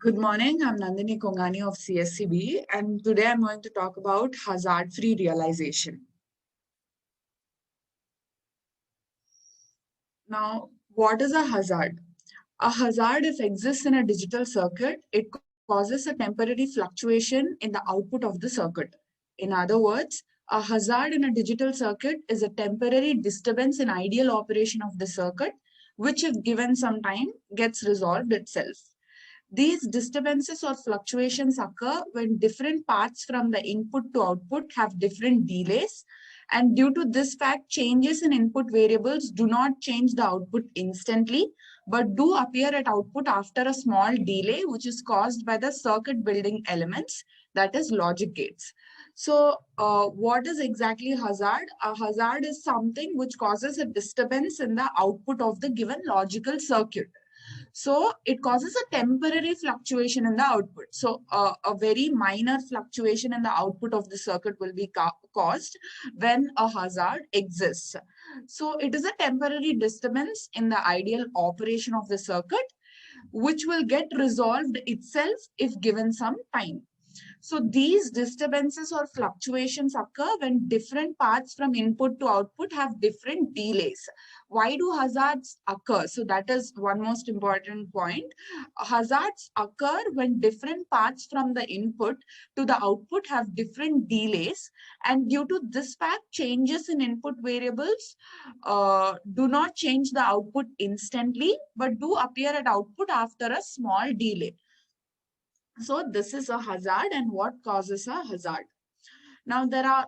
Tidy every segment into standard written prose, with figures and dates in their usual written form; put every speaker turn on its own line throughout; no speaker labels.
Good morning, I'm Nandini Kongani of CSCB, and today I'm going to talk about hazard-free realization. Now, what is a hazard? A hazard, if exists in a digital circuit, it causes a temporary fluctuation in the output of the circuit. In other words, a hazard in a digital circuit is a temporary disturbance in ideal operation of the circuit, which if given some time gets resolved itself. These disturbances or fluctuations occur when different paths from the input to output have different delays. And due to this fact, changes in input variables do not change the output instantly, but do appear at output after a small delay, which is caused by the circuit building elements, that is logic gates. So what is exactly hazard? A hazard is something which causes a disturbance in the output of the given logical circuit. So it causes a temporary fluctuation in the output. So a very minor fluctuation in the output of the circuit will be caused when a hazard exists. So it is a temporary disturbance in the ideal operation of the circuit, which will get resolved itself if given some time. So these disturbances or fluctuations occur when different paths from input to output have different delays. Why do hazards occur? So that is one most important point. Hazards occur when different paths from the input to the output have different delays, and due to this fact, changes in input variables do not change the output instantly, but do appear at output after a small delay. So this is a hazard, and what causes a hazard? Now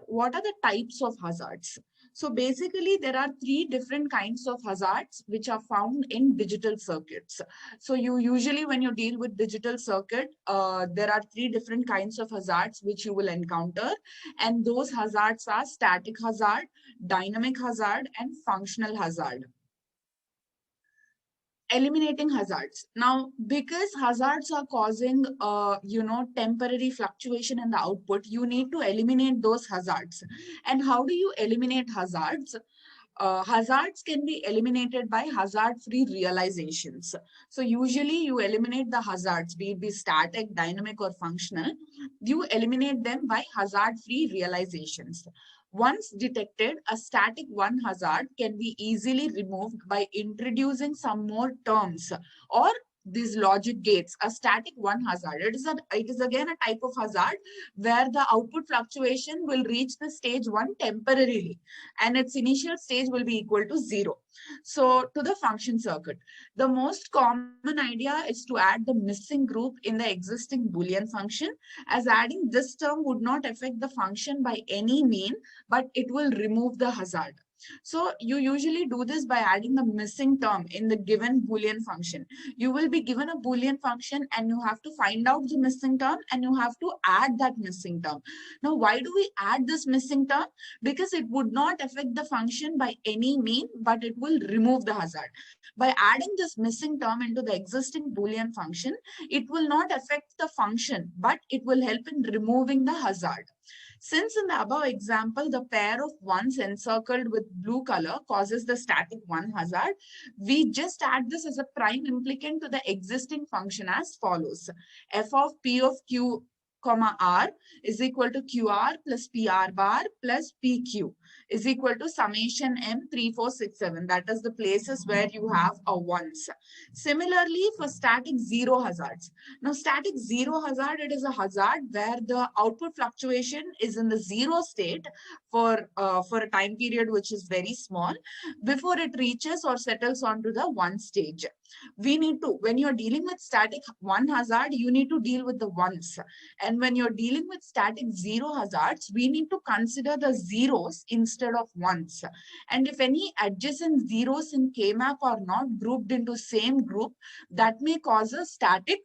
what are the types of hazards? So basically there are three different kinds of hazards which are found in digital circuits. So you usually when you deal with digital circuit, there are three different kinds of hazards which you will encounter, and those hazards are static hazard, dynamic hazard, and functional hazard. Eliminating hazards. Now, because hazards are causing, temporary fluctuation in the output, you need to eliminate those hazards. And how do you eliminate hazards? Hazards can be eliminated by hazard-free realizations. So usually you eliminate the hazards, be it be static, dynamic, or functional. You eliminate them by hazard-free realizations. Once detected, a static one hazard can be easily removed by introducing some more terms or these logic gates. A static one hazard, it is again a type of hazard where the output fluctuation will reach the stage 1 temporarily and its initial stage will be equal to 0. So to the function circuit, the most common idea is to add the missing group in the existing Boolean function, as adding this term would not affect the function by any mean, but it will remove the hazard. So you usually do this by adding the missing term in the given Boolean function. You will be given a Boolean function and you have to find out the missing term and you have to add that missing term. Now, why do we add this missing term? Because it would not affect the function by any mean, but it will remove the hazard. By adding this missing term into the existing Boolean function, it will not affect the function, but it will help in removing the hazard. Since in the above example, the pair of ones encircled with blue color causes the static one hazard, we just add this as a prime implicant to the existing function as follows. F of P of Q comma R is equal to QR plus PR bar plus PQ is equal to summation M 3467. That is the places where you have a ones. Similarly, for static zero hazards. Now, static zero hazard, it is a hazard where the output fluctuation is in the zero state for a time period which is very small before it reaches or settles onto the one stage. We need to, when you're dealing with static one hazard, you need to deal with the ones. And when you're dealing with static zero hazards, we need to consider the zeros instead of ones. And if any adjacent zeros in K-map are not grouped into same group, that may cause a static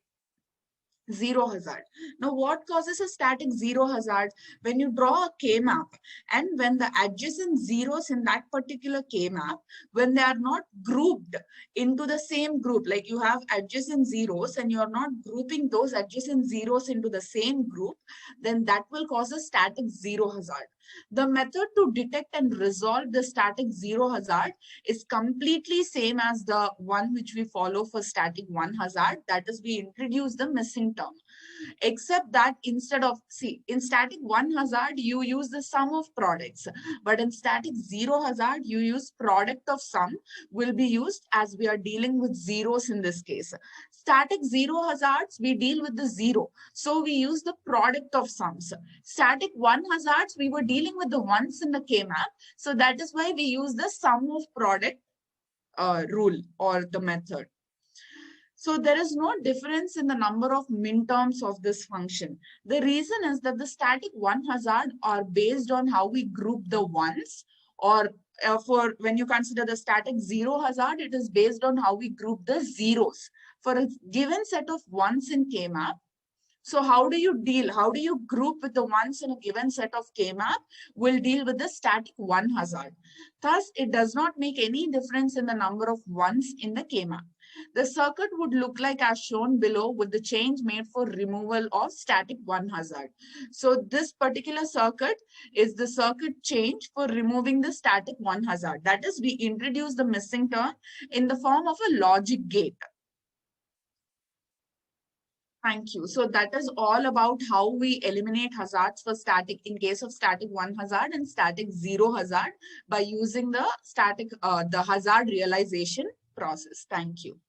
zero hazard. Now, what causes a static zero hazard? When you draw a K-map and when the adjacent zeros in that particular K-map, when they are not grouped into the same group, like you have adjacent zeros and you are not grouping those adjacent zeros into the same group, then that will cause a static zero hazard. The method to detect and resolve the static zero hazard is completely same as the one which we follow for static one hazard. That is, we introduce the missing term. Except that instead of, see, in static one hazard, you use the sum of products. But in static zero hazard, you use product of sum will be used as we are dealing with zeros in this case. Static zero hazards, we deal with the zero. So we use the product of sums. Static one hazards, we were dealing with the ones in the K-map. So that is why we use the sum of product rule or the method. So there is no difference in the number of minterms of this function. The reason is that the static one hazard are based on how we group the ones, or for when you consider the static zero hazard, it is based on how we group the zeros. For a given set of ones in K-map, so how do you deal? How do you group with the ones in a given set of K-map? We'll deal with the static one hazard. Thus, it does not make any difference in the number of ones in the K-map. The circuit would look like as shown below with the change made for removal of static one hazard. So this particular circuit is the circuit change for removing the static one hazard. That is, we introduce the missing term in the form of a logic gate. Thank you. So that is all about how we eliminate hazards for static in case of static one hazard and static zero hazard by using the the hazard realization process. Thank you.